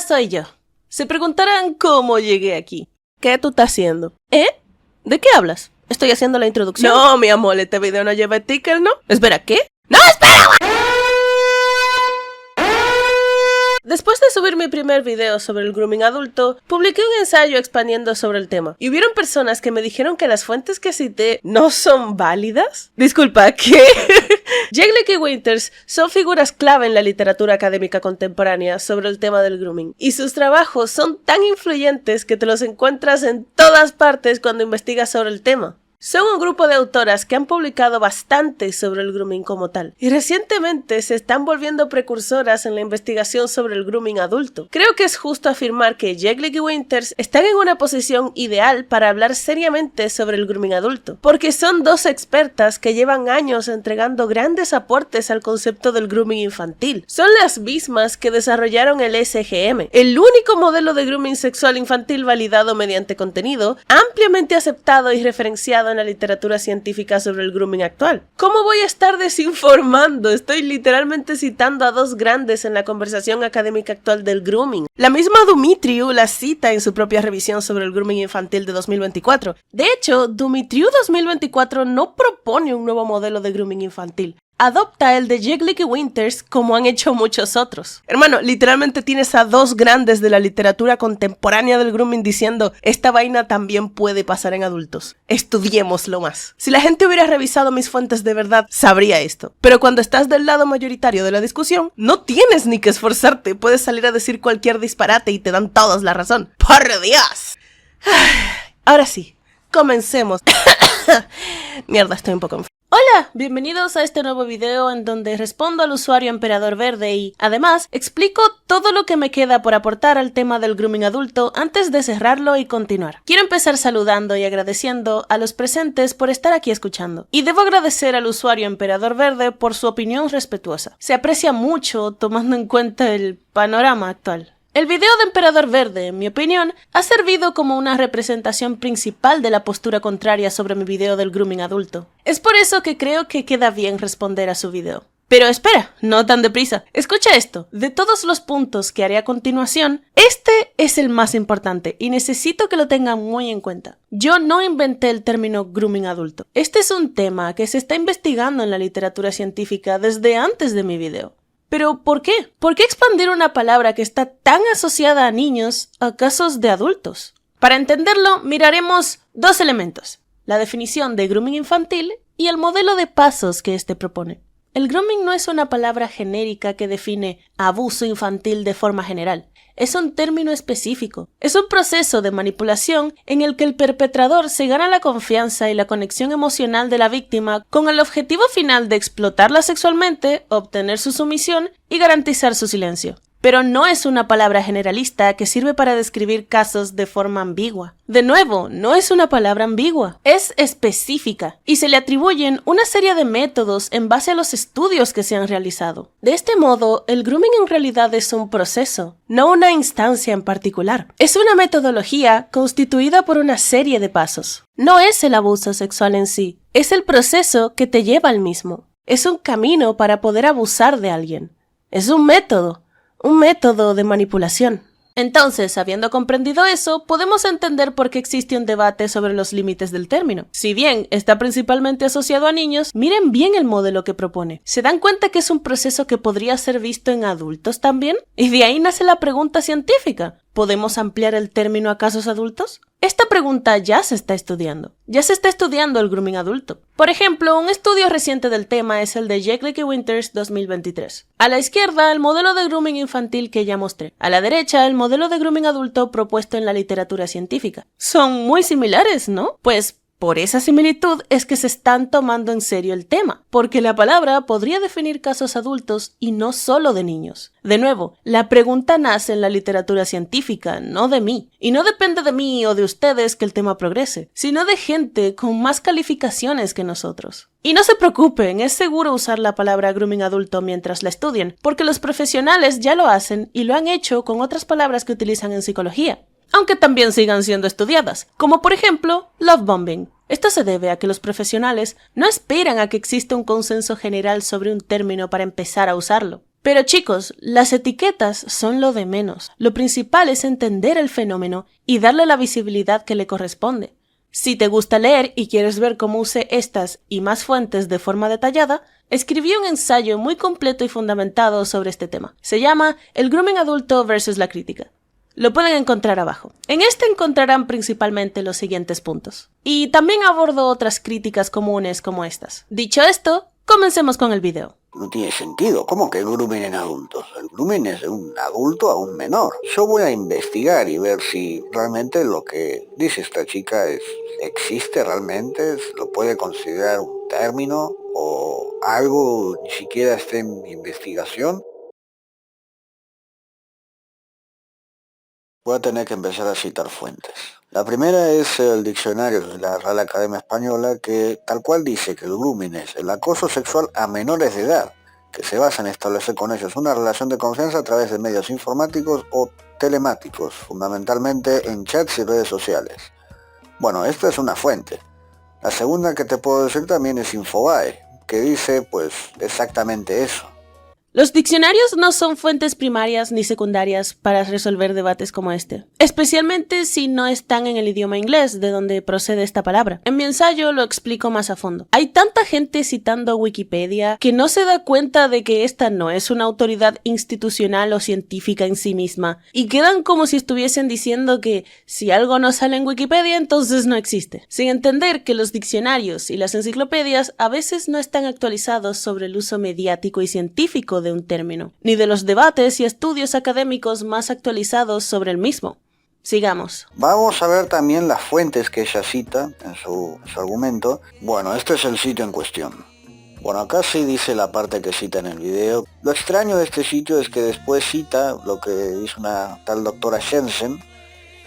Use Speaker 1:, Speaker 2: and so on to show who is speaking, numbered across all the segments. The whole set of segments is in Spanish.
Speaker 1: soy yo. Se preguntarán cómo llegué aquí. ¿Qué tú estás haciendo? ¿De qué hablas? Estoy haciendo la introducción. No, mi amor, este video no lleva sticker, ¿no? Espera, ¿qué? ¡No, espera! Después de subir mi primer video sobre el grooming adulto, publiqué un ensayo expandiendo sobre el tema. Y hubieron personas que me dijeron que las fuentes que cité no son válidas. Disculpa, ¿qué? Jeglek y Winters son figuras clave en la literatura académica contemporánea sobre el tema del grooming. Y sus trabajos son tan influyentes que te los encuentras en todas partes cuando investigas sobre el tema. Son un grupo de autoras que han publicado bastante sobre el grooming como tal, y recientemente se están volviendo precursoras en la investigación sobre el grooming adulto. Creo que es justo afirmar que Jeglek y Winters están en una posición ideal para hablar seriamente sobre el grooming adulto, porque son dos expertas que llevan años entregando grandes aportes al concepto del grooming infantil. Son las mismas que desarrollaron el SGM, el único modelo de grooming sexual infantil validado mediante contenido, ampliamente aceptado y referenciado en la literatura científica sobre el grooming actual. ¿Cómo voy a estar desinformando? Estoy literalmente citando a dos grandes en la conversación académica actual del grooming. La misma Dumitriu la cita en su propia revisión sobre el grooming infantil de 2024. De hecho, Dumitriu 2024 no propone un nuevo modelo de grooming infantil. Adopta el de Jeglek y Winters como han hecho muchos otros. Hermano, literalmente tienes a dos grandes de la literatura contemporánea del grooming diciendo esta vaina también puede pasar en adultos. Estudiémoslo más. Si la gente hubiera revisado mis fuentes de verdad, sabría esto. Pero cuando estás del lado mayoritario de la discusión, no tienes ni que esforzarte. Puedes salir a decir cualquier disparate y te dan todos la razón. ¡Por Dios! Ahora sí, comencemos. Mierda, estoy un poco enfermo. Hola, bienvenidos a este nuevo video en donde respondo al usuario Emperador Verde y, además, explico todo lo que me queda por aportar al tema del grooming adulto antes de cerrarlo y continuar. Quiero empezar saludando y agradeciendo a los presentes por estar aquí escuchando. Y debo agradecer al usuario Emperador Verde por su opinión respetuosa. Se aprecia mucho tomando en cuenta el panorama actual. El video de Emperador Verde, en mi opinión, ha servido como una representación principal de la postura contraria sobre mi video del grooming adulto. Es por eso que creo que queda bien responder a su video. Pero espera, no tan deprisa. Escucha esto. De todos los puntos que haré a continuación, este es el más importante y necesito que lo tengan muy en cuenta. Yo no inventé el término grooming adulto. Este es un tema que se está investigando en la literatura científica desde antes de mi video. ¿Pero por qué? ¿Por qué expandir una palabra que está tan asociada a niños a casos de adultos? Para entenderlo, miraremos dos elementos: la definición de grooming infantil y el modelo de pasos que éste propone. El grooming no es una palabra genérica que define abuso infantil de forma general. Es un término específico. Es un proceso de manipulación en el que el perpetrador se gana la confianza y la conexión emocional de la víctima con el objetivo final de explotarla sexualmente, obtener su sumisión y garantizar su silencio. Pero no es una palabra generalista que sirve para describir casos de forma ambigua. De nuevo, no es una palabra ambigua, es específica y se le atribuyen una serie de métodos en base a los estudios que se han realizado. De este modo, el grooming en realidad es un proceso, no una instancia en particular. Es una metodología constituida por una serie de pasos. No es el abuso sexual en sí, es el proceso que te lleva al mismo. Es un camino para poder abusar de alguien. Es un método de manipulación. Entonces, habiendo comprendido eso, podemos entender por qué existe un debate sobre los límites del término. Si bien está principalmente asociado a niños, miren bien el modelo que propone. ¿Se dan cuenta que es un proceso que podría ser visto en adultos también? Y de ahí nace la pregunta científica. ¿Podemos ampliar el término a casos adultos? Esta pregunta ya se está estudiando. Ya se está estudiando el grooming adulto. Por ejemplo, un estudio reciente del tema es el de Jeglek y Winters 2023. A la izquierda, el modelo de grooming infantil que ya mostré. A la derecha, el modelo de grooming adulto propuesto en la literatura científica. Son muy similares, ¿no? Pues por esa similitud es que se están tomando en serio el tema, porque la palabra podría definir casos adultos y no solo de niños. De nuevo, la pregunta nace en la literatura científica, no de mí. Y no depende de mí o de ustedes que el tema progrese, sino de gente con más calificaciones que nosotros. Y no se preocupen, es seguro usar la palabra grooming adulto mientras la estudien, porque los profesionales ya lo hacen y lo han hecho con otras palabras que utilizan en psicología, aunque también sigan siendo estudiadas, como por ejemplo love bombing. Esto se debe a que los profesionales no esperan a que exista un consenso general sobre un término para empezar a usarlo. Pero chicos, las etiquetas son lo de menos. Lo principal es entender el fenómeno y darle la visibilidad que le corresponde. Si te gusta leer y quieres ver cómo usé estas y más fuentes de forma detallada, escribí un ensayo muy completo y fundamentado sobre este tema. Se llama El grooming adulto versus la crítica. Lo pueden encontrar abajo. En este encontrarán principalmente los siguientes puntos. Y también abordo otras críticas comunes como estas. Dicho esto, comencemos con el video.
Speaker 2: No tiene sentido. ¿Cómo que grooming en adultos? El grooming es de un adulto a un menor. Yo voy a investigar y ver si realmente lo que dice esta chica existe realmente, lo puede considerar un término o algo ni siquiera esté en mi investigación. Voy a tener que empezar a citar fuentes. La primera es el diccionario de la Real Academia Española, que tal cual dice que el grooming es el acoso sexual a menores de edad, que se basa en establecer con ellos una relación de confianza a través de medios informáticos o telemáticos, fundamentalmente en chats y redes sociales. Bueno, esta es una fuente. La segunda que te puedo decir también es Infobae, que dice pues exactamente eso.
Speaker 1: Los diccionarios no son fuentes primarias ni secundarias para resolver debates como este, especialmente si no están en el idioma inglés de donde procede esta palabra. En mi ensayo lo explico más a fondo. Hay tanta gente citando Wikipedia que no se da cuenta de que esta no es una autoridad institucional o científica en sí misma, y quedan como si estuviesen diciendo que si algo no sale en Wikipedia entonces no existe, sin entender que los diccionarios y las enciclopedias a veces no están actualizados sobre el uso mediático y científico de un término, ni de los debates y estudios académicos más actualizados sobre el mismo. Sigamos.
Speaker 2: Vamos a ver también las fuentes que ella cita en su argumento. Bueno, este es el sitio en cuestión. Bueno, acá sí dice la parte que cita en el video. Lo extraño de este sitio es que después cita lo que dice una tal doctora Jensen,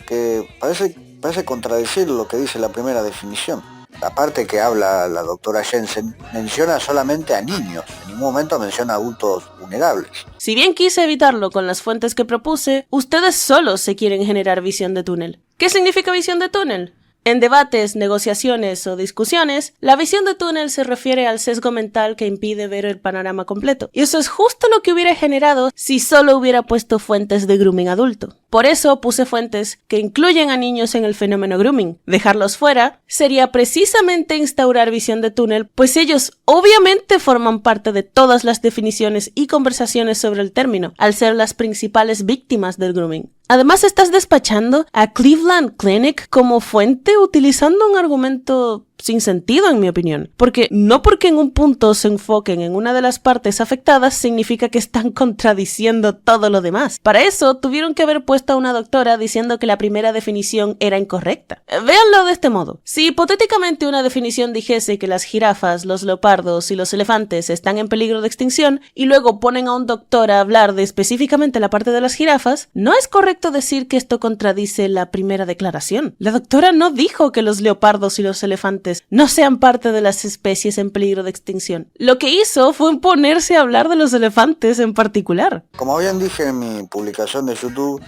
Speaker 2: que parece contradecir lo que dice la primera definición. La parte que habla la doctora Jensen menciona solamente a niños, en ningún momento menciona a adultos vulnerables.
Speaker 1: Si bien quise evitarlo con las fuentes que propuse, ustedes solos se quieren generar visión de túnel. ¿Qué significa visión de túnel? En debates, negociaciones o discusiones, la visión de túnel se refiere al sesgo mental que impide ver el panorama completo. Y eso es justo lo que hubiera generado si solo hubiera puesto fuentes de grooming adulto. Por eso puse fuentes que incluyen a niños en el fenómeno grooming. Dejarlos fuera sería precisamente instaurar visión de túnel, pues ellos obviamente forman parte de todas las definiciones y conversaciones sobre el término, al ser las principales víctimas del grooming. Además, estás despachando a Cleveland Clinic como fuente utilizando un argumento sin sentido, en mi opinión. No porque en un punto se enfoquen en una de las partes afectadas significa que están contradiciendo todo lo demás. Para eso, tuvieron que haber puesto a una doctora diciendo que la primera definición era incorrecta. Véanlo de este modo. Si hipotéticamente una definición dijese que las jirafas, los leopardos y los elefantes están en peligro de extinción y luego ponen a un doctor a hablar de específicamente la parte de las jirafas, no es correcto decir que esto contradice la primera declaración. La doctora no dijo que los leopardos y los elefantes no sean parte de las especies en peligro de extinción. Lo que hizo fue ponerse a hablar de los elefantes en particular.
Speaker 2: Como bien dije en mi publicación de YouTube,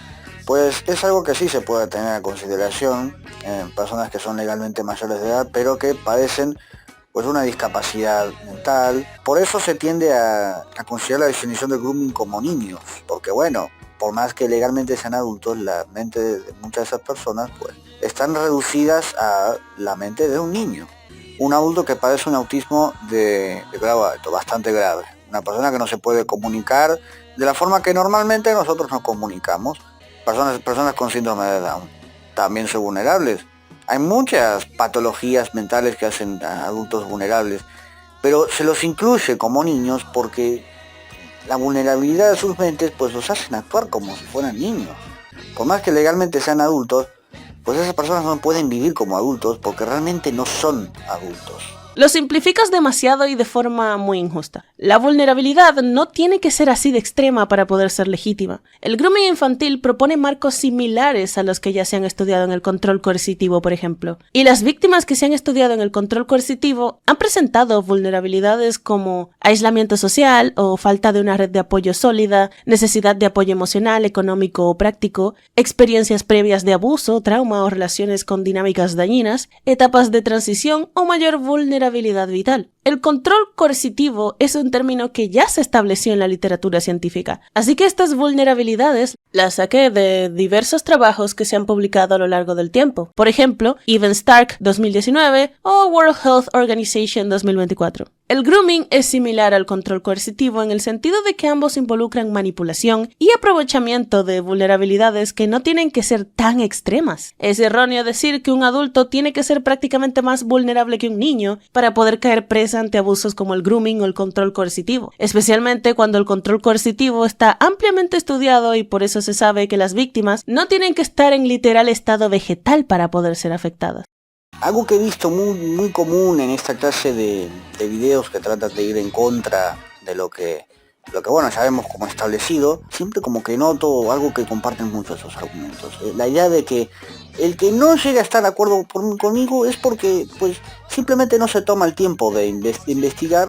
Speaker 2: pues es algo que sí se puede tener en consideración en personas que son legalmente mayores de edad, pero que padecen pues una discapacidad mental. Por eso se tiende a considerar la definición del grooming como niños, porque bueno, por más que legalmente sean adultos, la mente de muchas de esas personas pues están reducidas a la mente de un niño. Un adulto que padece un autismo de grado alto, bastante grave. Una persona que no se puede comunicar de la forma que normalmente nosotros nos comunicamos. Personas con síndrome de Down también son vulnerables. Hay muchas patologías mentales que hacen a adultos vulnerables, pero se los incluye como niños porque la vulnerabilidad de sus mentes pues los hacen actuar como si fueran niños. Por más que legalmente sean adultos, pues esas personas no pueden vivir como adultos porque realmente no son adultos.
Speaker 1: Lo simplificas demasiado y de forma muy injusta. La vulnerabilidad no tiene que ser así de extrema para poder ser legítima. El grooming infantil propone marcos similares a los que ya se han estudiado en el control coercitivo, por ejemplo. Y las víctimas que se han estudiado en el control coercitivo han presentado vulnerabilidades como aislamiento social o falta de una red de apoyo sólida, necesidad de apoyo emocional, económico o práctico, experiencias previas de abuso, trauma o relaciones con dinámicas dañinas, etapas de transición o mayor vulnerabilidad vulnerabilidad vital. El control coercitivo es un término que ya se estableció en la literatura científica, así que estas vulnerabilidades las saqué de diversos trabajos que se han publicado a lo largo del tiempo. Por ejemplo, Even Stark 2019 o World Health Organization 2024. El grooming es similar al control coercitivo en el sentido de que ambos involucran manipulación y aprovechamiento de vulnerabilidades que no tienen que ser tan extremas. Es erróneo decir que un adulto tiene que ser prácticamente más vulnerable que un niño para poder caer presa ante abusos como el grooming o el control coercitivo, especialmente cuando el control coercitivo está ampliamente estudiado y por eso se sabe que las víctimas no tienen que estar en literal estado vegetal para poder ser afectadas.
Speaker 2: Algo que he visto muy común en esta clase de videos que tratan de ir en contra de lo que bueno, sabemos como establecido, siempre como que noto algo que comparten mucho esos argumentos. La idea de que el que no llega a estar de acuerdo conmigo es porque pues simplemente no se toma el tiempo de investigar.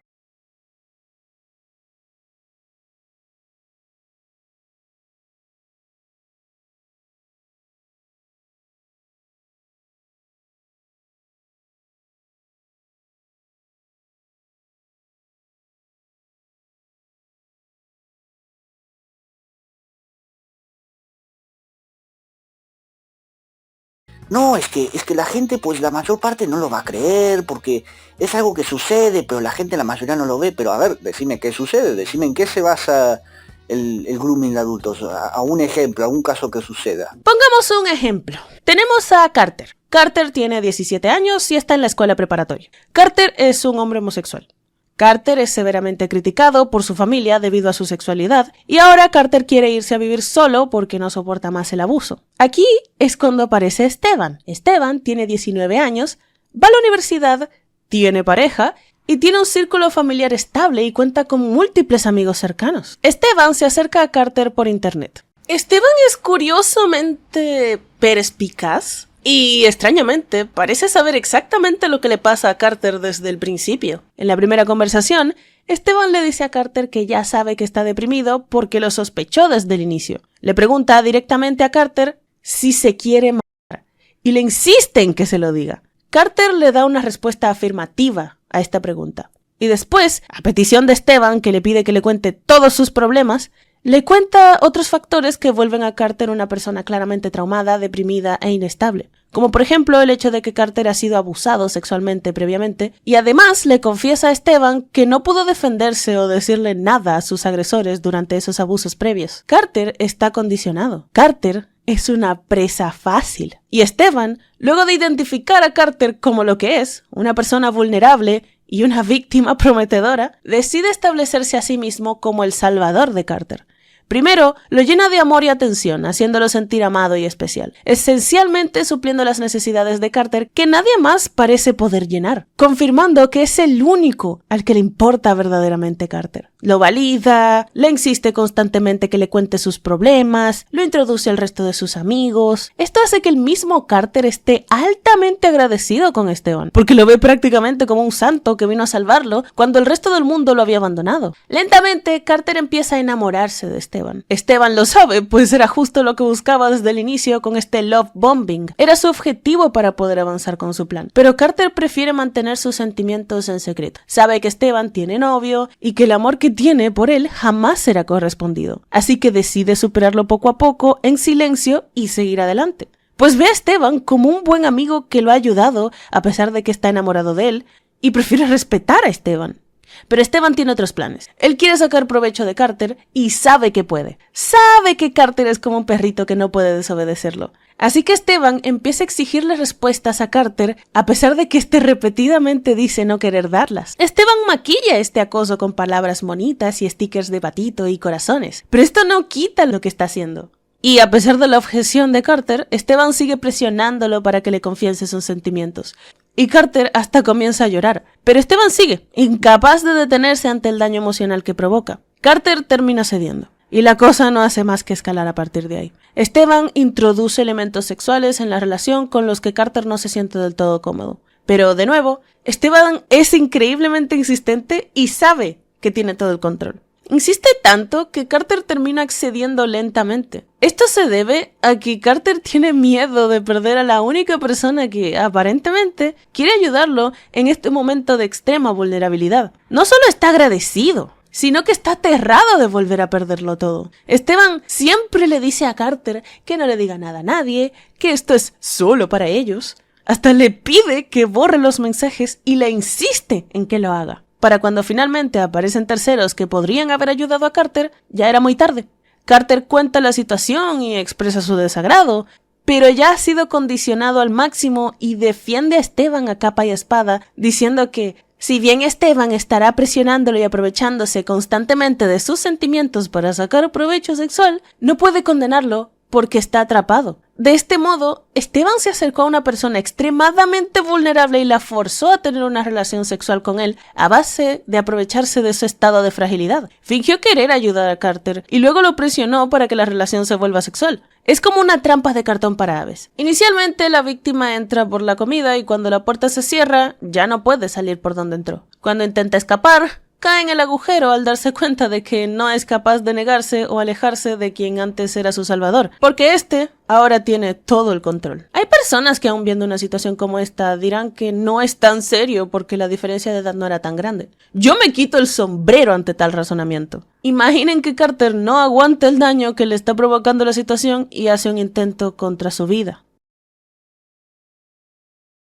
Speaker 2: No, es que la gente, pues la mayor parte no lo va a creer, porque es algo que sucede, pero la gente, la mayoría no lo ve. Pero a ver, decime qué sucede, decime en qué se basa el grooming de adultos, a un ejemplo, a un caso que suceda.
Speaker 1: Pongamos un ejemplo. Tenemos a Carter. Carter tiene 17 años y está en la escuela preparatoria. Carter es un hombre homosexual. Carter es severamente criticado por su familia debido a su sexualidad y ahora Carter quiere irse a vivir solo porque no soporta más el abuso. Aquí es cuando aparece Esteban. Esteban tiene 19 años, va a la universidad, tiene pareja y tiene un círculo familiar estable y cuenta con múltiples amigos cercanos. Esteban se acerca a Carter por internet. Esteban es curiosamente perspicaz. Y extrañamente, parece saber exactamente lo que le pasa a Carter desde el principio. En la primera conversación, Esteban le dice a Carter que ya sabe que está deprimido porque lo sospechó desde el inicio. Le pregunta directamente a Carter si se quiere matar y le insiste en que se lo diga. Carter le da una respuesta afirmativa a esta pregunta. Y después, a petición de Esteban, que le pide que le cuente todos sus problemas, le cuenta otros factores que vuelven a Carter una persona claramente traumada, deprimida e inestable, como por ejemplo el hecho de que Carter ha sido abusado sexualmente previamente, y además le confiesa a Esteban que no pudo defenderse o decirle nada a sus agresores durante esos abusos previos. Carter está condicionado. Carter es una presa fácil. Y Esteban, luego de identificar a Carter como lo que es, una persona vulnerable y una víctima prometedora, decide establecerse a sí mismo como el salvador de Carter. Primero, lo llena de amor y atención, haciéndolo sentir amado y especial, esencialmente supliendo las necesidades de Carter que nadie más parece poder llenar, confirmando que es el único al que le importa verdaderamente Carter. Lo valida, le insiste constantemente que le cuente sus problemas, lo introduce al resto de sus amigos. Esto hace que el mismo Carter esté altamente agradecido con Esteban, porque lo ve prácticamente como un santo que vino a salvarlo cuando el resto del mundo lo había abandonado. Lentamente, Carter empieza a enamorarse de Esteban. Esteban lo sabe, pues era justo lo que buscaba desde el inicio con este love bombing. Era su objetivo para poder avanzar con su plan. Pero Carter prefiere mantener sus sentimientos en secreto. Sabe que Esteban tiene novio y que el amor que tiene por él jamás será correspondido. Así que decide superarlo poco a poco, en silencio, y seguir adelante. Pues ve a Esteban como un buen amigo que lo ha ayudado a pesar de que está enamorado de él y prefiere respetar a Esteban. Pero Esteban tiene otros planes. Él quiere sacar provecho de Carter y sabe que puede. Sabe que Carter es como un perrito que no puede desobedecerlo. Así que Esteban empieza a exigirle respuestas a Carter a pesar de que éste repetidamente dice no querer darlas. Esteban maquilla este acoso con palabras bonitas y stickers de patito y corazones. Pero esto no quita lo que está haciendo. Y a pesar de la objeción de Carter, Esteban sigue presionándolo para que le confiese sus sentimientos. Y Carter hasta comienza a llorar. Pero Esteban sigue, incapaz de detenerse ante el daño emocional que provoca. Carter termina cediendo. Y la cosa no hace más que escalar a partir de ahí. Esteban introduce elementos sexuales en la relación con los que Carter no se siente del todo cómodo. Pero, de nuevo, Esteban es increíblemente insistente y sabe que tiene todo el control.
Speaker 3: Insiste tanto que Carter termina accediendo lentamente. Esto se debe a que Carter tiene miedo de perder a la única persona que, aparentemente, quiere ayudarlo en este momento de extrema vulnerabilidad. No solo está agradecido, sino que está aterrado de volver a perderlo todo. Esteban siempre le dice a Carter que no le diga nada a nadie, que esto es solo para ellos. Hasta le pide que borre los mensajes y le insiste en que lo haga. Para cuando finalmente aparecen terceros que podrían haber ayudado a Carter, ya era muy tarde. Carter cuenta la situación y expresa su desagrado, pero ya ha sido condicionado al máximo y defiende a Esteban a capa y espada, diciendo que si bien Esteban estará presionándolo y aprovechándose constantemente de sus sentimientos para sacar provecho sexual, no puede condenarlo porque está atrapado. De este modo, Esteban se acercó a una persona extremadamente vulnerable y la forzó a tener una relación sexual con él a base de aprovecharse de su estado de fragilidad. Fingió querer ayudar a Carter y luego lo presionó para que la relación se vuelva sexual. Es como una trampa de cartón para aves. Inicialmente la víctima entra por la comida y cuando la puerta se cierra, ya no puede salir por donde entró. Cuando intenta escapar, cae en el agujero al darse cuenta de que no es capaz de negarse o alejarse de quien antes era su salvador, porque este ahora tiene todo el control. Hay personas que aún viendo una situación como esta dirán que no es tan serio porque la diferencia de edad no era tan grande. Yo me quito el sombrero ante tal razonamiento. Imaginen que Carter no aguanta el daño que le está provocando la situación y hace un intento contra su vida.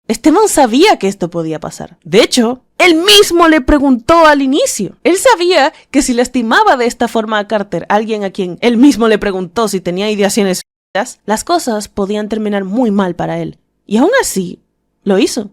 Speaker 3: Esteban sabía que esto podía pasar. De hecho, él mismo le preguntó al inicio. Él sabía que si lastimaba de esta forma a Carter, alguien a quien él mismo le preguntó si tenía ideaciones, las cosas podían terminar muy mal para él. Y aún así, lo hizo.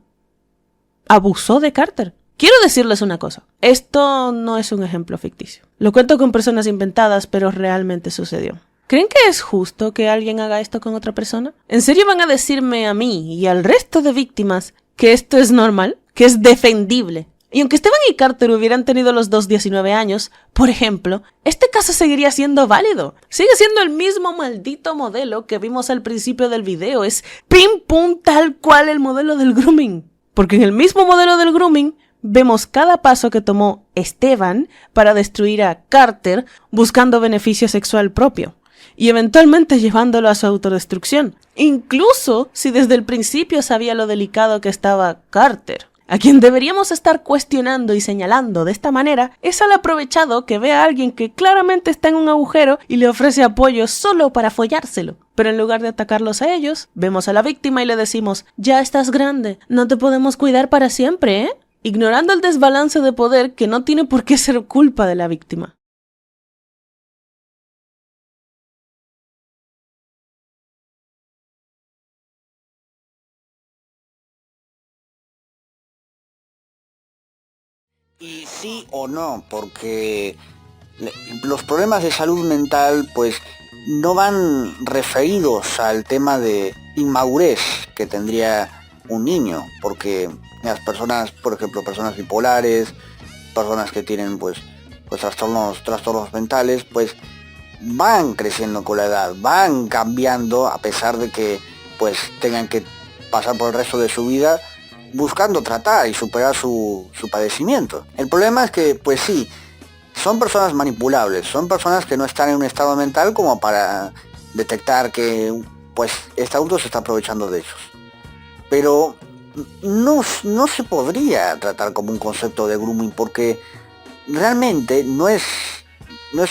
Speaker 3: Abusó de Carter. Quiero decirles una cosa. Esto no es un ejemplo ficticio. Lo cuento con personas inventadas, pero realmente sucedió. ¿Creen que es justo que alguien haga esto con otra persona? ¿En serio van a decirme a mí y al resto de víctimas que esto es normal? ¿Que es defendible? Y aunque Esteban y Carter hubieran tenido los dos 19 años, por ejemplo, este caso seguiría siendo válido. Sigue siendo el mismo maldito modelo que vimos al principio del video. Es pim pum tal cual el modelo del grooming. Porque en el mismo modelo del grooming vemos cada paso que tomó Esteban para destruir a Carter buscando beneficio sexual propio. Y eventualmente llevándolo a su autodestrucción, incluso si desde el principio sabía lo delicado que estaba Carter. A quien deberíamos estar cuestionando y señalando de esta manera es al aprovechado que ve a alguien que claramente está en un agujero y le ofrece apoyo solo para follárselo. Pero en lugar de atacarlos a ellos, vemos a la víctima y le decimos, ya estás grande, no te podemos cuidar para siempre, ¿eh? Ignorando el desbalance de poder que no tiene por qué ser culpa de la víctima.
Speaker 2: Y sí o no, porque los problemas de salud mental pues no van referidos al tema de inmadurez que tendría un niño, porque las personas, por ejemplo, personas bipolares, personas que tienen pues trastornos mentales, pues van creciendo con la edad, van cambiando a pesar de que pues tengan que pasar por el resto de su vida buscando tratar y superar su padecimiento. El problema es que, pues sí, son personas manipulables, son personas que no están en un estado mental como para detectar que, pues, este adulto se está aprovechando de ellos. Pero no se podría tratar como un concepto de grooming porque realmente no es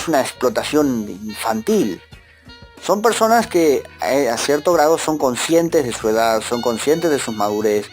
Speaker 2: una explotación infantil. Son personas que a cierto grado son conscientes de su edad, son conscientes de su madurez.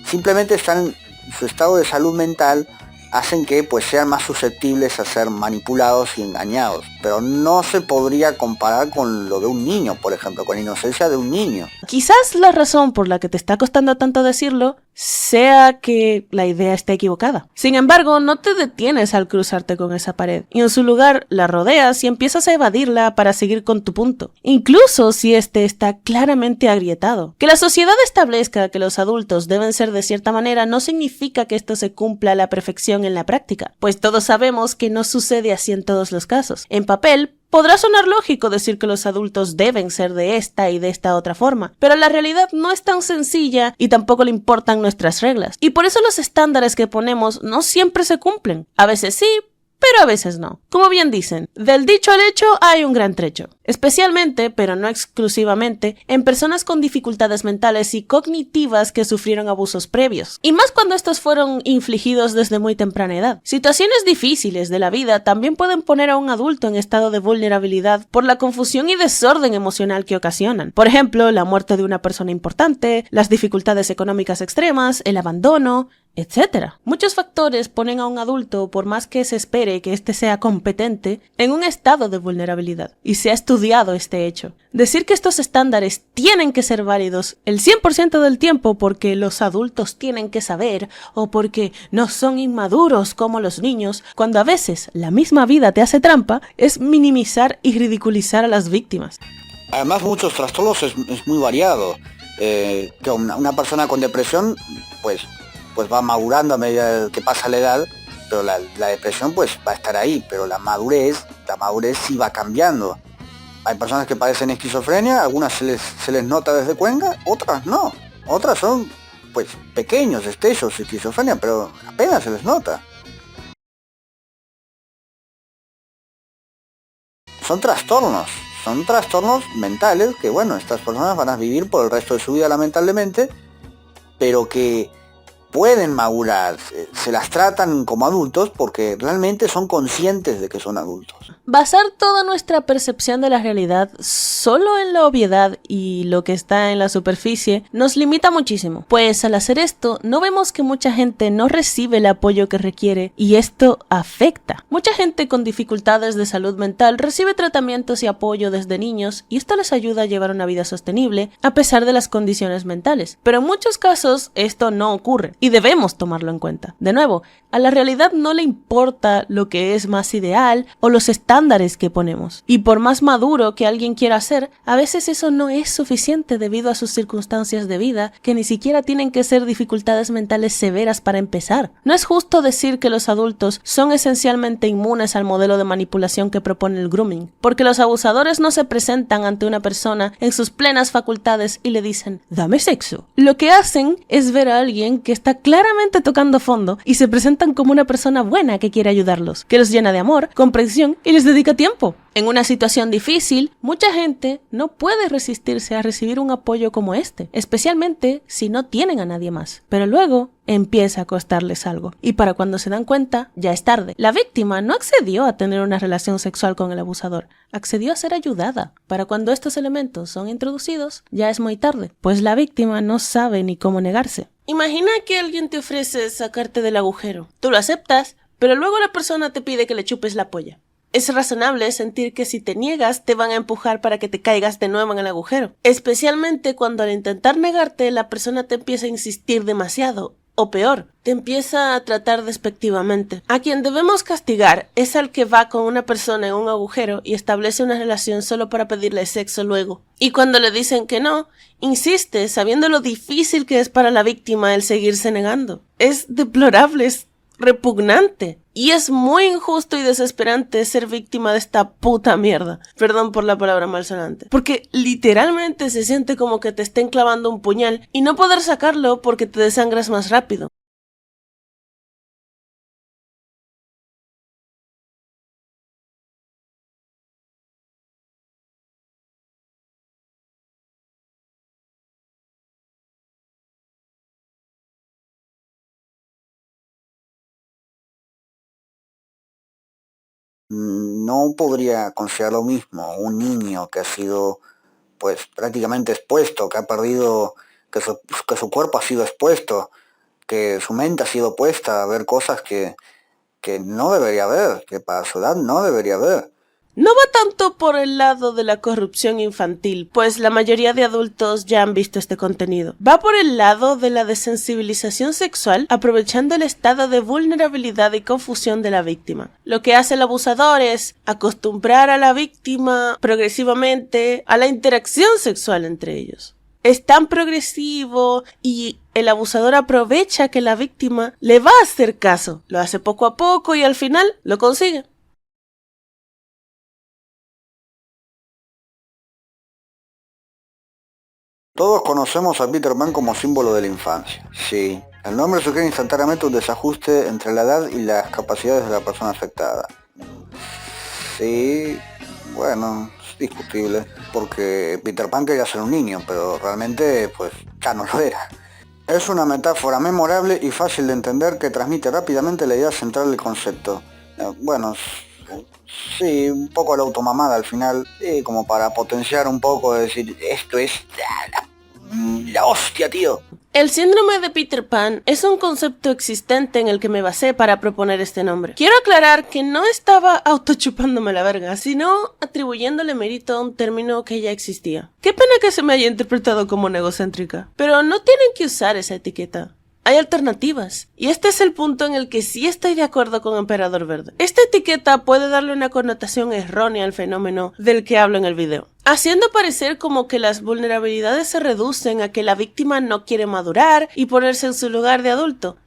Speaker 2: Simplemente están en su estado de salud mental, hacen que pues sean más susceptibles a ser manipulados y engañados. Pero no se podría comparar con lo de un niño, por ejemplo, con la inocencia de un niño.
Speaker 3: Quizás la razón por la que te está costando tanto decirlo sea que la idea esté equivocada. Sin embargo, no te detienes al cruzarte con esa pared y en su lugar la rodeas y empiezas a evadirla para seguir con tu punto, incluso si este está claramente agrietado. Que la sociedad establezca que los adultos deben ser de cierta manera no significa que esto se cumpla a la perfección en la práctica, pues todos sabemos que no sucede así en todos los casos. En papel, podrá sonar lógico decir que los adultos deben ser de esta y de esta otra forma, pero la realidad no es tan sencilla y tampoco le importan nuestras reglas. Y por eso los estándares que ponemos no siempre se cumplen. A veces sí, pero a veces no. Como bien dicen, del dicho al hecho hay un gran trecho. Especialmente, pero no exclusivamente, en personas con dificultades mentales y cognitivas que sufrieron abusos previos. Y más cuando estos fueron infligidos desde muy temprana edad. Situaciones difíciles de la vida también pueden poner a un adulto en estado de vulnerabilidad por la confusión y desorden emocional que ocasionan. Por ejemplo, la muerte de una persona importante, las dificultades económicas extremas, el abandono, etc. Muchos factores ponen a un adulto, por más que se espere que éste sea competente, en un estado de vulnerabilidad. Y se ha estudiado este hecho. Decir que estos estándares tienen que ser válidos el 100% del tiempo porque los adultos tienen que saber o porque no son inmaduros como los niños, cuando a veces la misma vida te hace trampa, es minimizar y ridiculizar a las víctimas.
Speaker 2: Además, muchos trastornos es muy variado. Que una persona con depresión, pues va madurando a medida que pasa la edad, pero la depresión pues va a estar ahí, pero la madurez sí va cambiando. Hay personas que padecen esquizofrenia, algunas se les nota desde Cuenca, otras no. Otras son pues pequeños destellos de esquizofrenia, pero apenas se les nota. Son trastornos mentales que bueno, estas personas van a vivir por el resto de su vida lamentablemente, pero que pueden madurar, se las tratan como adultos porque realmente son conscientes de que son adultos.
Speaker 3: Basar toda nuestra percepción de la realidad solo en la obviedad y lo que está en la superficie nos limita muchísimo, pues al hacer esto no vemos que mucha gente no recibe el apoyo que requiere y esto afecta. Mucha gente con dificultades de salud mental recibe tratamientos y apoyo desde niños y esto les ayuda a llevar una vida sostenible a pesar de las condiciones mentales, pero en muchos casos esto no ocurre y debemos tomarlo en cuenta. De nuevo, a la realidad no le importa lo que es más ideal o los estándares que ponemos. Y por más maduro que alguien quiera ser, a veces eso no es suficiente debido a sus circunstancias de vida, que ni siquiera tienen que ser dificultades mentales severas para empezar. No es justo decir que los adultos son esencialmente inmunes al modelo de manipulación que propone el grooming, porque los abusadores no se presentan ante una persona en sus plenas facultades y le dicen, dame sexo. Lo que hacen es ver a alguien que está claramente tocando fondo y se presentan como una persona buena que quiere ayudarlos, que los llena de amor, comprensión y les dedica tiempo. En una situación difícil, mucha gente no puede resistirse a recibir un apoyo como este, especialmente si no tienen a nadie más. Pero luego empieza a costarles algo, y para cuando se dan cuenta, ya es tarde. La víctima no accedió a tener una relación sexual con el abusador, accedió a ser ayudada. Para cuando estos elementos son introducidos, ya es muy tarde, pues la víctima no sabe ni cómo negarse.
Speaker 1: Imagina que alguien te ofrece sacarte del agujero. Tú lo aceptas, pero luego la persona te pide que le chupes la polla. Es razonable sentir que si te niegas te van a empujar para que te caigas de nuevo en el agujero, especialmente cuando al intentar negarte la persona te empieza a insistir demasiado, o peor, te empieza a tratar despectivamente. A quien debemos castigar es al que va con una persona en un agujero y establece una relación solo para pedirle sexo luego. Y cuando le dicen que no, insiste sabiendo lo difícil que es para la víctima el seguirse negando. Es deplorable, es repugnante. Y es muy injusto y desesperante ser víctima de esta puta mierda. Perdón por la palabra malsonante. Porque literalmente se siente como que te estén clavando un puñal y no poder sacarlo porque te desangras más rápido.
Speaker 2: No podría considerar lo mismo un niño que ha sido pues prácticamente expuesto, que ha perdido, que su cuerpo ha sido expuesto, que su mente ha sido puesta a ver cosas que no debería ver, que para su edad no debería ver.
Speaker 1: No va tanto por el lado de la corrupción infantil, pues la mayoría de adultos ya han visto este contenido. Va por el lado de la desensibilización sexual, aprovechando el estado de vulnerabilidad y confusión de la víctima. Lo que hace el abusador es acostumbrar a la víctima progresivamente a la interacción sexual entre ellos. Es tan progresivo y el abusador aprovecha que la víctima le va a hacer caso. Lo hace poco a poco y al final lo consigue.
Speaker 2: Todos conocemos a Peter Pan como símbolo de la infancia. Sí, el nombre sugiere instantáneamente un desajuste entre la edad y las capacidades de la persona afectada. Sí, bueno, es discutible, porque Peter Pan quería ser un niño, pero realmente pues ya no lo era. Es una metáfora memorable y fácil de entender que transmite rápidamente la idea central del concepto. Bueno, sí, un poco la automamada al final, sí, como para potenciar un poco, decir, esto es la hostia, tío.
Speaker 3: El síndrome de Peter Pan es un concepto existente en el que me basé para proponer este nombre. Quiero aclarar que no estaba autochupándome la verga, sino atribuyéndole mérito a un término que ya existía. Qué pena que se me haya interpretado como una egocéntrica, pero no tienen que usar esa etiqueta. Hay alternativas, y este es el punto en el que sí estoy de acuerdo con Emperador Verde. Esta etiqueta puede darle una connotación errónea al fenómeno del que hablo en el video, haciendo parecer como que las vulnerabilidades se reducen a que la víctima no quiere madurar y ponerse en su lugar de adulto.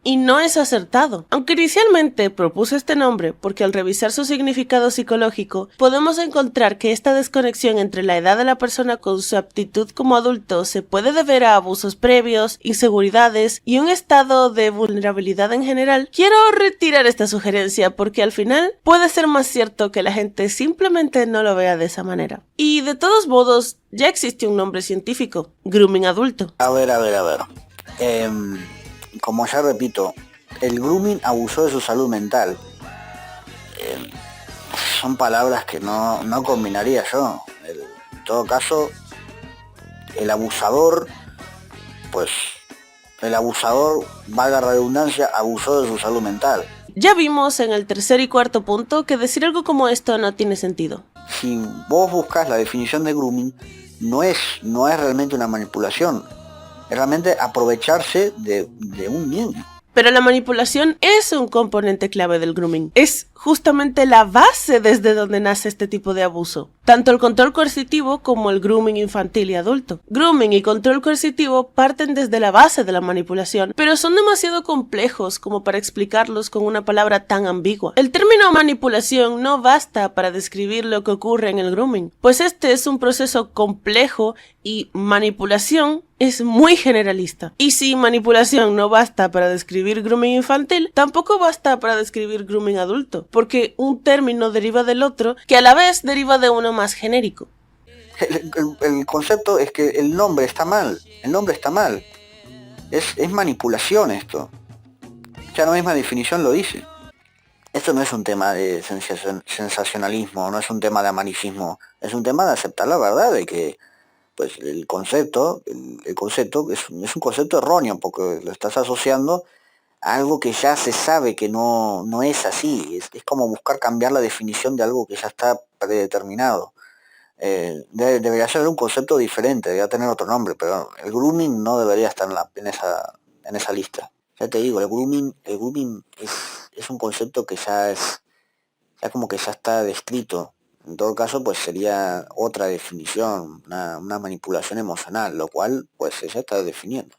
Speaker 3: Y no es acertado. Aunque inicialmente propuse este nombre porque al revisar su significado psicológico podemos encontrar que esta desconexión entre la edad de la persona con su aptitud como adulto se puede deber a abusos previos, inseguridades y un estado de vulnerabilidad en general, quiero retirar esta sugerencia porque al final puede ser más cierto que la gente simplemente no lo vea de esa manera. Y de todos modos, ya existe un nombre científico: grooming adulto.
Speaker 2: A ver. Como ya repito, el grooming abusó de su salud mental. Son palabras que no combinaría yo. En todo caso, el abusador, valga la redundancia, abusó de su salud mental.
Speaker 3: Ya vimos en el tercer y cuarto punto que decir algo como esto no tiene sentido.
Speaker 2: Si vos buscas la definición de grooming, no es realmente una manipulación. Es realmente aprovecharse de un niño.
Speaker 3: Pero la manipulación es un componente clave del grooming. Es justamente la base desde donde nace este tipo de abuso. Tanto el control coercitivo como el grooming infantil y adulto. Grooming y control coercitivo parten desde la base de la manipulación, pero son demasiado complejos como para explicarlos con una palabra tan ambigua. El término manipulación no basta para describir lo que ocurre en el grooming, pues este es un proceso complejo y manipulación es muy generalista. Y si manipulación no basta para describir grooming infantil, tampoco basta para describir grooming adulto, porque un término deriva del otro, que a la vez deriva de uno más genérico.
Speaker 2: El concepto es que el nombre está mal. Es manipulación esto. Ya la misma definición lo dice. Esto no es un tema de sensacionalismo, no es un tema de amaricismo, es un tema de aceptar la verdad de que pues el concepto es un concepto erróneo porque lo estás asociando a algo que ya se sabe que no es así. Es como buscar cambiar la definición de algo que ya está predeterminado. Debería ser un concepto diferente, debería tener otro nombre, pero el grooming no debería estar en esa lista. Ya te digo, el grooming es un concepto que ya como que ya está descrito. En todo caso, pues sería otra definición, una manipulación emocional, lo cual pues ella está definiendo.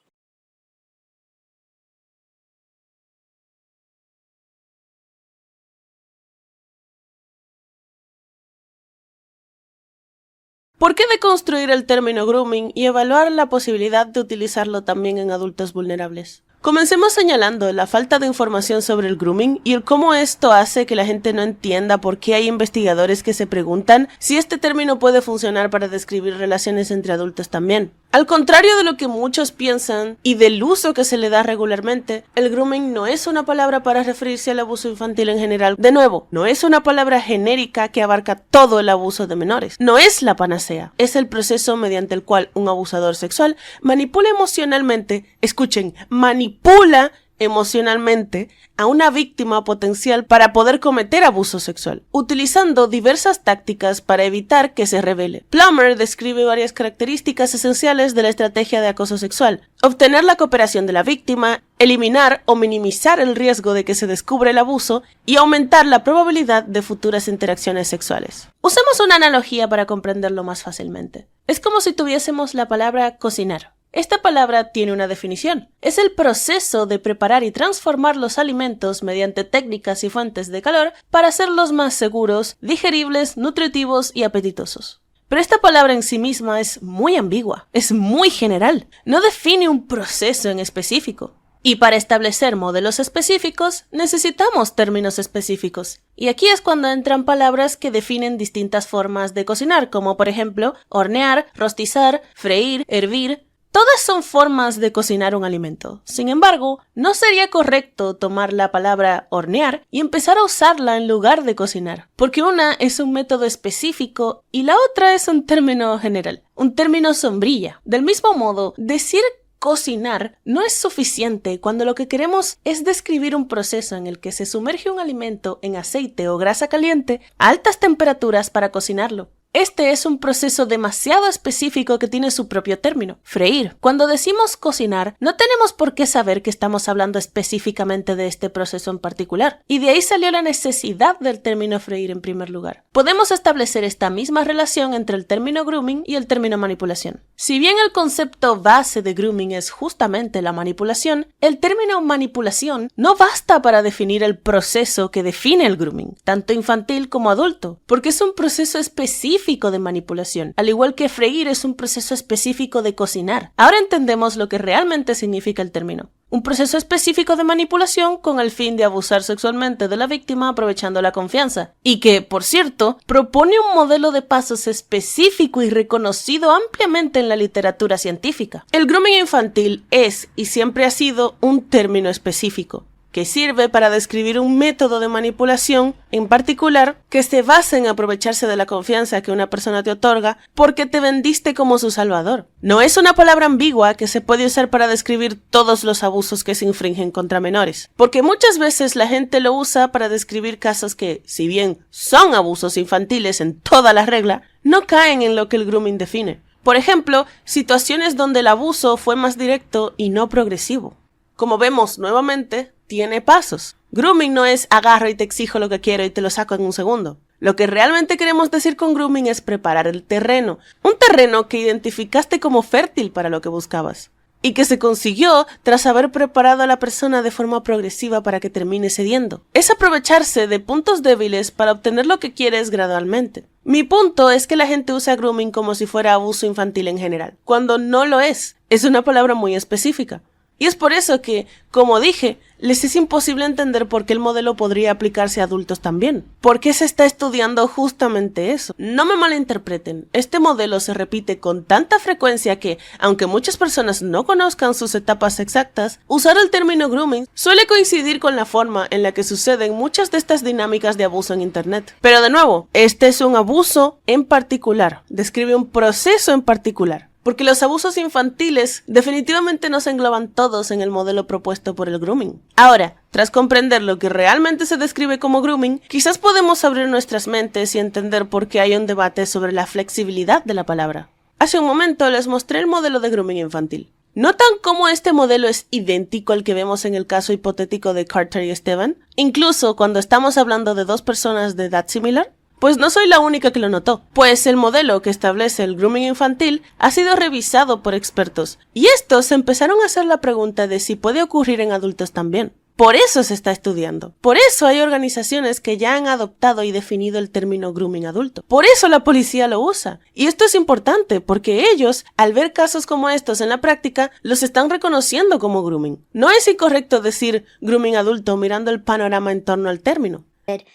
Speaker 3: ¿Por qué deconstruir el término grooming y evaluar la posibilidad de utilizarlo también en adultos vulnerables? Comencemos señalando la falta de información sobre el grooming y el cómo esto hace que la gente no entienda por qué hay investigadores que se preguntan si este término puede funcionar para describir relaciones entre adultos también. Al contrario de lo que muchos piensan y del uso que se le da regularmente, el grooming no es una palabra para referirse al abuso infantil en general. De nuevo, no es una palabra genérica que abarca todo el abuso de menores. No es la panacea. Es el proceso mediante el cual un abusador sexual manipula emocionalmente, escuchen, manipula emocionalmente a una víctima potencial para poder cometer abuso sexual, utilizando diversas tácticas para evitar que se revele. Plummer describe varias características esenciales de la estrategia de acoso sexual: obtener la cooperación de la víctima, eliminar o minimizar el riesgo de que se descubra el abuso y aumentar la probabilidad de futuras interacciones sexuales. Usemos una analogía para comprenderlo más fácilmente. Es como si tuviésemos la palabra cocinar. Esta palabra tiene una definición. Es el proceso de preparar y transformar los alimentos mediante técnicas y fuentes de calor para hacerlos más seguros, digeribles, nutritivos y apetitosos. Pero esta palabra en sí misma es muy ambigua, es muy general, no define un proceso en específico. Y para establecer modelos específicos, necesitamos términos específicos. Y aquí es cuando entran palabras que definen distintas formas de cocinar, como por ejemplo, hornear, rostizar, freír, hervir. Todas son formas de cocinar un alimento. Sin embargo, no sería correcto tomar la palabra hornear y empezar a usarla en lugar de cocinar, porque una es un método específico y la otra es un término general, un término sombrilla. Del mismo modo, decir cocinar no es suficiente cuando lo que queremos es describir un proceso en el que se sumerge un alimento en aceite o grasa caliente a altas temperaturas para cocinarlo. Este es un proceso demasiado específico que tiene su propio término, freír. Cuando decimos cocinar, no tenemos por qué saber que estamos hablando específicamente de este proceso en particular, y de ahí salió la necesidad del término freír en primer lugar. Podemos establecer esta misma relación entre el término grooming y el término manipulación. Si bien el concepto base de grooming es justamente la manipulación, el término manipulación no basta para definir el proceso que define el grooming, tanto infantil como adulto, porque es un proceso específico de manipulación, al igual que freír es un proceso específico de cocinar. Ahora entendemos lo que realmente significa el término. Un proceso específico de manipulación con el fin de abusar sexualmente de la víctima aprovechando la confianza. Y que, por cierto, propone un modelo de pasos específico y reconocido ampliamente en la literatura científica. El grooming infantil es y siempre ha sido un término específico, que sirve para describir un método de manipulación en particular que se basa en aprovecharse de la confianza que una persona te otorga porque te vendiste como su salvador. No es una palabra ambigua que se puede usar para describir todos los abusos que se infringen contra menores, porque muchas veces la gente lo usa para describir casos que, si bien son abusos infantiles en toda la regla, no caen en lo que el grooming define. Por ejemplo, situaciones donde el abuso fue más directo y no progresivo. Como vemos nuevamente, tiene pasos. Grooming no es agarro y te exijo lo que quiero y te lo saco en un segundo. Lo que realmente queremos decir con grooming es preparar el terreno. Un terreno que identificaste como fértil para lo que buscabas. Y que se consiguió tras haber preparado a la persona de forma progresiva para que termine cediendo. Es aprovecharse de puntos débiles para obtener lo que quieres gradualmente. Mi punto es que la gente usa grooming como si fuera abuso infantil en general, cuando no lo es. Es una palabra muy específica. Y es por eso que, como dije, les es imposible entender por qué el modelo podría aplicarse a adultos también. ¿Por qué se está estudiando justamente eso? No me malinterpreten, este modelo se repite con tanta frecuencia que, aunque muchas personas no conozcan sus etapas exactas, usar el término grooming suele coincidir con la forma en la que suceden muchas de estas dinámicas de abuso en Internet. Pero de nuevo, este es un abuso en particular, describe un proceso en particular. Porque los abusos infantiles definitivamente no se engloban todos en el modelo propuesto por el grooming. Ahora, tras comprender lo que realmente se describe como grooming, quizás podemos abrir nuestras mentes y entender por qué hay un debate sobre la flexibilidad de la palabra. Hace un momento les mostré el modelo de grooming infantil. ¿Notan cómo este modelo es idéntico al que vemos en el caso hipotético de Carter y Esteban? Incluso cuando estamos hablando de dos personas de edad similar. Pues no soy la única que lo notó, pues el modelo que establece el grooming infantil ha sido revisado por expertos, y estos empezaron a hacer la pregunta de si puede ocurrir en adultos también. Por eso se está estudiando. Por eso hay organizaciones que ya han adoptado y definido el término grooming adulto. Por eso la policía lo usa. Y esto es importante porque ellos, al ver casos como estos en la práctica, los están reconociendo como grooming. No es incorrecto decir grooming adulto mirando el panorama en torno al término.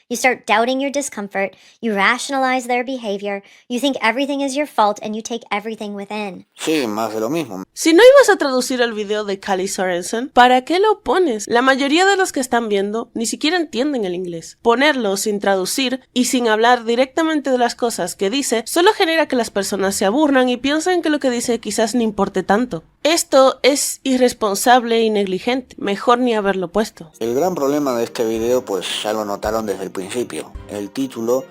Speaker 4: You start doubting your discomfort, you rationalize their behavior, you think everything is your fault, and you take everything within.
Speaker 2: Sí, más de lo mismo.
Speaker 3: Si no ibas a traducir el video de Callie Sorensen, ¿para qué lo pones? La mayoría de los que están viendo ni siquiera entienden el inglés. Ponerlo sin traducir y sin hablar directamente de las cosas que dice, solo genera que las personas se aburran y piensen que lo que dice quizás no importe tanto. Esto es irresponsable y negligente, mejor ni haberlo puesto.
Speaker 2: El gran problema de este video, pues ya lo notaron desde el principio. El título,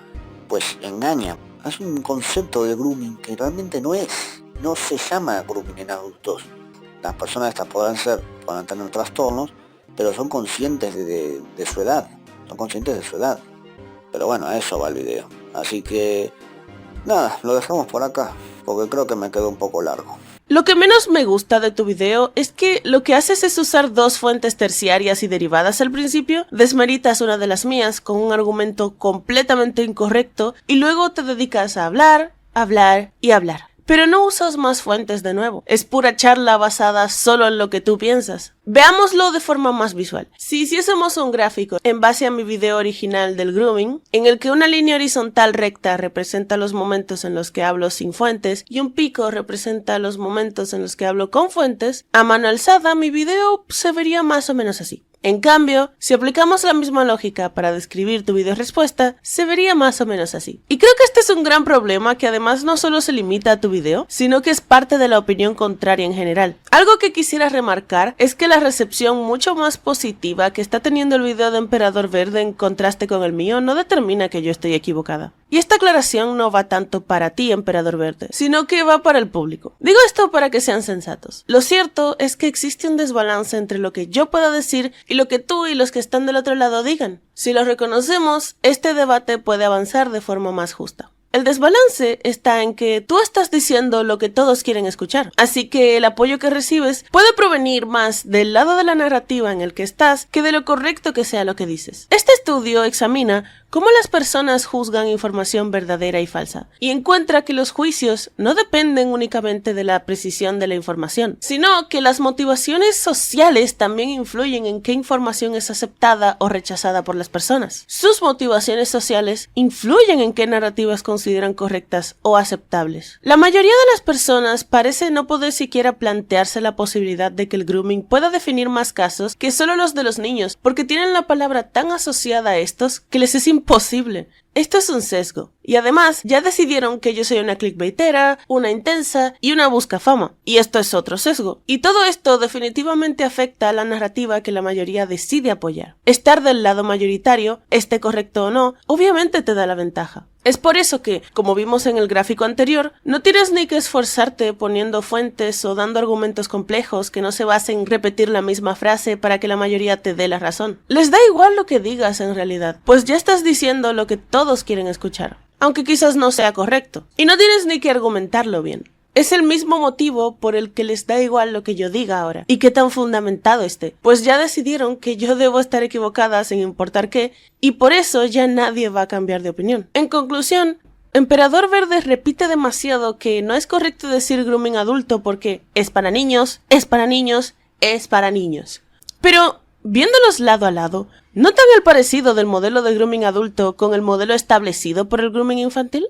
Speaker 2: pues engaña. Es un concepto de grooming que realmente no es. No se llama grooming en adultos. Las personas estas podrán tener trastornos, pero son conscientes de su edad. Son conscientes de su edad. Pero bueno, a eso va el video. Así que, nada, lo dejamos por acá, porque creo que me quedó un poco largo.
Speaker 3: Lo que menos me gusta de tu video es que lo que haces es usar dos fuentes terciarias y derivadas al principio, desmeritas una de las mías con un argumento completamente incorrecto y luego te dedicas a hablar hablar y hablar. Pero no usas más fuentes de nuevo. Es pura charla basada solo en lo que tú piensas. Veámoslo de forma más visual. Si hiciésemos un gráfico en base a mi video original del grooming, en el que una línea horizontal recta representa los momentos en los que hablo sin fuentes y un pico representa los momentos en los que hablo con fuentes, a mano alzada mi video se vería más o menos así. En cambio, si aplicamos la misma lógica para describir tu video respuesta, se vería más o menos así. Y creo que este es un gran problema que además no solo se limita a tu video, sino que es parte de la opinión contraria en general. Algo que quisiera remarcar es que la recepción mucho más positiva que está teniendo el video de Emperador Verde en contraste con el mío no determina que yo estoy equivocada. Y esta aclaración no va tanto para ti, Emperador Verde, sino que va para el público. Digo esto para que sean sensatos. Lo cierto es que existe un desbalance entre lo que yo pueda decir y lo que tú y los que están del otro lado digan. Si lo reconocemos, este debate puede avanzar de forma más justa. El desbalance está en que tú estás diciendo lo que todos quieren escuchar, así que el apoyo que recibes puede provenir más del lado de la narrativa en el que estás que de lo correcto que sea lo que dices. Este estudio examina cómo las personas juzgan información verdadera y falsa, y encuentra que los juicios no dependen únicamente de la precisión de la información, sino que las motivaciones sociales también influyen en qué información es aceptada o rechazada por las personas. Sus motivaciones sociales influyen en qué narrativas consideran correctas o aceptables. La mayoría de las personas parece no poder siquiera plantearse la posibilidad de que el grooming pueda definir más casos que solo los de los niños, porque tienen la palabra tan asociada a estos que les es imposible. Esto es un sesgo. Y además, ya decidieron que yo soy una clickbaitera, una intensa y una buscafama. Y esto es otro sesgo. Y todo esto definitivamente afecta a la narrativa que la mayoría decide apoyar. Estar del lado mayoritario, esté correcto o no, obviamente te da la ventaja. Es por eso que, como vimos en el gráfico anterior, no tienes ni que esforzarte poniendo fuentes o dando argumentos complejos que no se basen en repetir la misma frase para que la mayoría te dé la razón. Les da igual lo que digas en realidad, pues ya estás diciendo lo que todos quieren escuchar, aunque quizás no sea correcto, y no tienes ni que argumentarlo bien. Es el mismo motivo por el que les da igual lo que yo diga ahora, y qué tan fundamentado esté, pues ya decidieron que yo debo estar equivocada sin importar qué, y por eso ya nadie va a cambiar de opinión. En conclusión, Emperador Verde repite demasiado que no es correcto decir grooming adulto porque es para niños, es para niños, es para niños. Pero, viéndolos lado a lado, ¿notan el parecido del modelo de grooming adulto con el modelo establecido por el grooming infantil?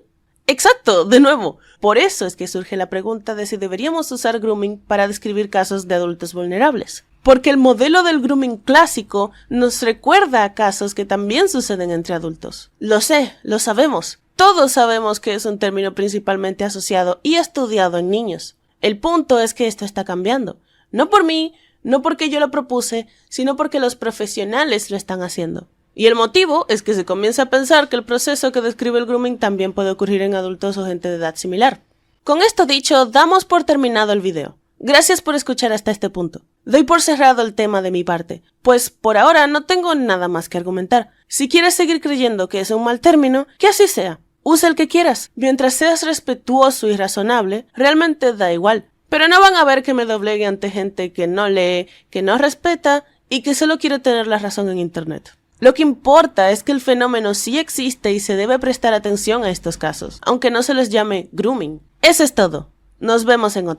Speaker 3: Exacto, de nuevo. Por eso es que surge la pregunta de si deberíamos usar grooming para describir casos de adultos vulnerables. Porque el modelo del grooming clásico nos recuerda a casos que también suceden entre adultos. Lo sé, lo sabemos. Todos sabemos que es un término principalmente asociado y estudiado en niños. El punto es que esto está cambiando. No por mí, no porque yo lo propuse, sino porque los profesionales lo están haciendo. Y el motivo es que se comienza a pensar que el proceso que describe el grooming también puede ocurrir en adultos o gente de edad similar. Con esto dicho, damos por terminado el video. Gracias por escuchar hasta este punto. Doy por cerrado el tema de mi parte, pues por ahora no tengo nada más que argumentar. Si quieres seguir creyendo que es un mal término, que así sea. Usa el que quieras. Mientras seas respetuoso y razonable, realmente da igual. Pero no van a ver que me doblegue ante gente que no lee, que no respeta y que solo quiere tener la razón en internet. Lo que importa es que el fenómeno sí existe y se debe prestar atención a estos casos, aunque no se les llame grooming. Eso es todo. Nos vemos en otra.